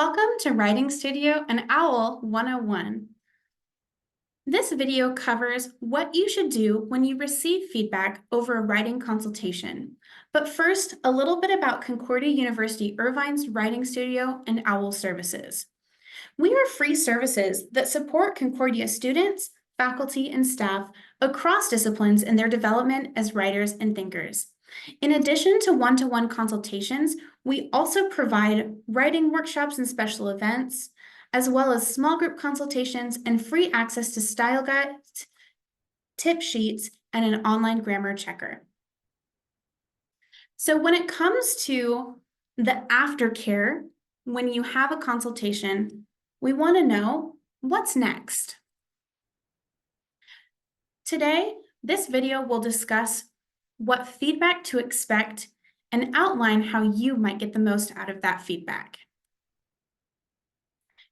Welcome to Writing Studio and OWL 101. This video covers what you should do when you receive feedback over a writing consultation. But first, a little bit about Concordia University Irvine's Writing Studio and OWL services. We are free services that support Concordia students, faculty, and staff across disciplines in their development as writers and thinkers. In addition to one-to-one consultations, we also provide writing workshops and special events, as well as small group consultations and free access to style guides, tip sheets, and an online grammar checker. So when it comes to the aftercare, when you have a consultation, we want to know what's next. Today, this video will discuss what feedback to expect and outline how you might get the most out of that feedback.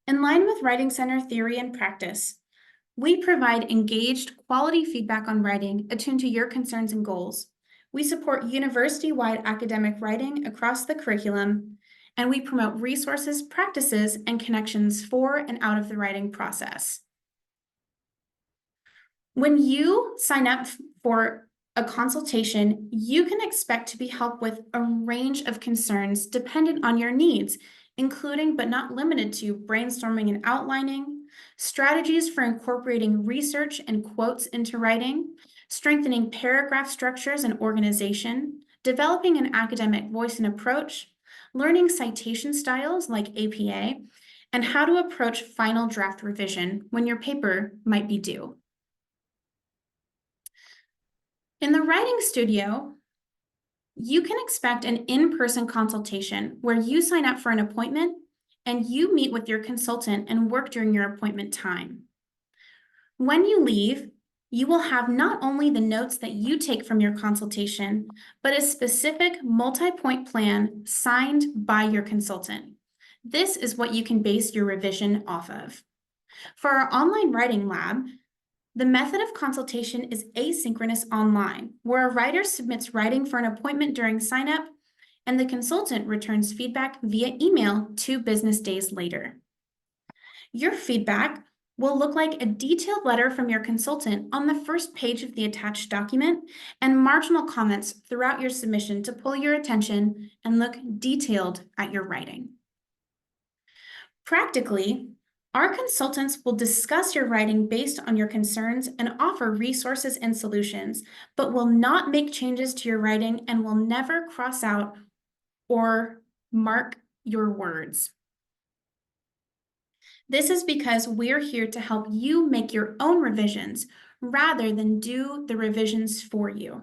In line with Writing Center theory and practice, we provide engaged, quality feedback on writing attuned to your concerns and goals. We support university-wide academic writing across the curriculum, and we promote resources, practices, and connections for and out of the writing process. When you sign up for a consultation, you can expect to be helped with a range of concerns dependent on your needs, including but not limited to brainstorming and outlining, strategies for incorporating research and quotes into writing, strengthening paragraph structures and organization, developing an academic voice and approach, learning citation styles like APA, and how to approach final draft revision when your paper might be due. In the writing studio, you can expect an in-person consultation where you sign up for an appointment and you meet with your consultant and work during your appointment time. When you leave, you will have not only the notes that you take from your consultation, but a specific multi-point plan signed by your consultant. This is what you can base your revision off of. For our online writing lab, the method of consultation is asynchronous online, where a writer submits writing for an appointment during sign-up, and the consultant returns feedback via email 2 business days later. Your feedback will look like a detailed letter from your consultant on the first page of the attached document and marginal comments throughout your submission to pull your attention and look detailed at your writing. Practically, our consultants will discuss your writing based on your concerns and offer resources and solutions, but will not make changes to your writing and will never cross out or mark your words. This is because we're here to help you make your own revisions rather than do the revisions for you.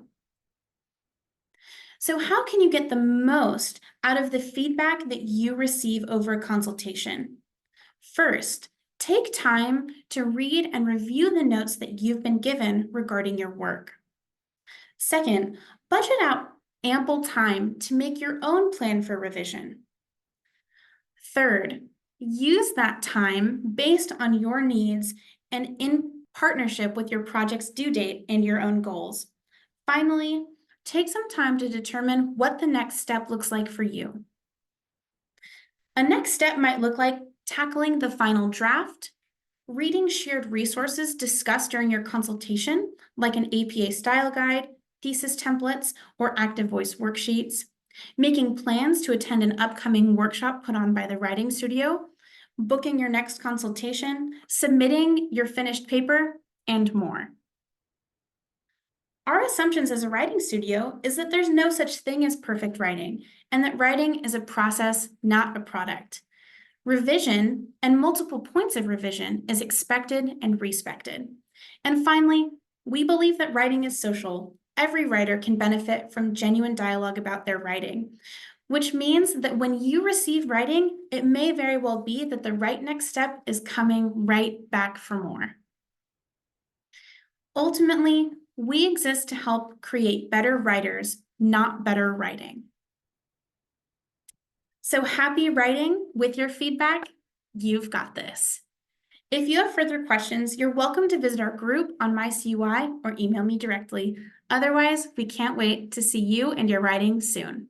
So how can you get the most out of the feedback that you receive over a consultation? First, take time to read and review the notes that you've been given regarding your work. Second, budget out ample time to make your own plan for revision. Third, use that time based on your needs and in partnership with your project's due date and your own goals. Finally, take some time to determine what the next step looks like for you. A next step might look like tackling the final draft, reading shared resources discussed during your consultation, like an APA style guide, thesis templates, or active voice worksheets, making plans to attend an upcoming workshop put on by the Writing Studio, booking your next consultation, submitting your finished paper, and more. Our assumptions as a writing studio is that there's no such thing as perfect writing, and that writing is a process, not a product. Revision and multiple points of revision is expected and respected. And finally, we believe that writing is social. Every writer can benefit from genuine dialogue about their writing, which means that when you receive writing, it may very well be that the right next step is coming right back for more. Ultimately, we exist to help create better writers, not better writing. So happy writing with your feedback. You've got this. If you have further questions, you're welcome to visit our group on MyCUI or email me directly. Otherwise, we can't wait to see you and your writing soon.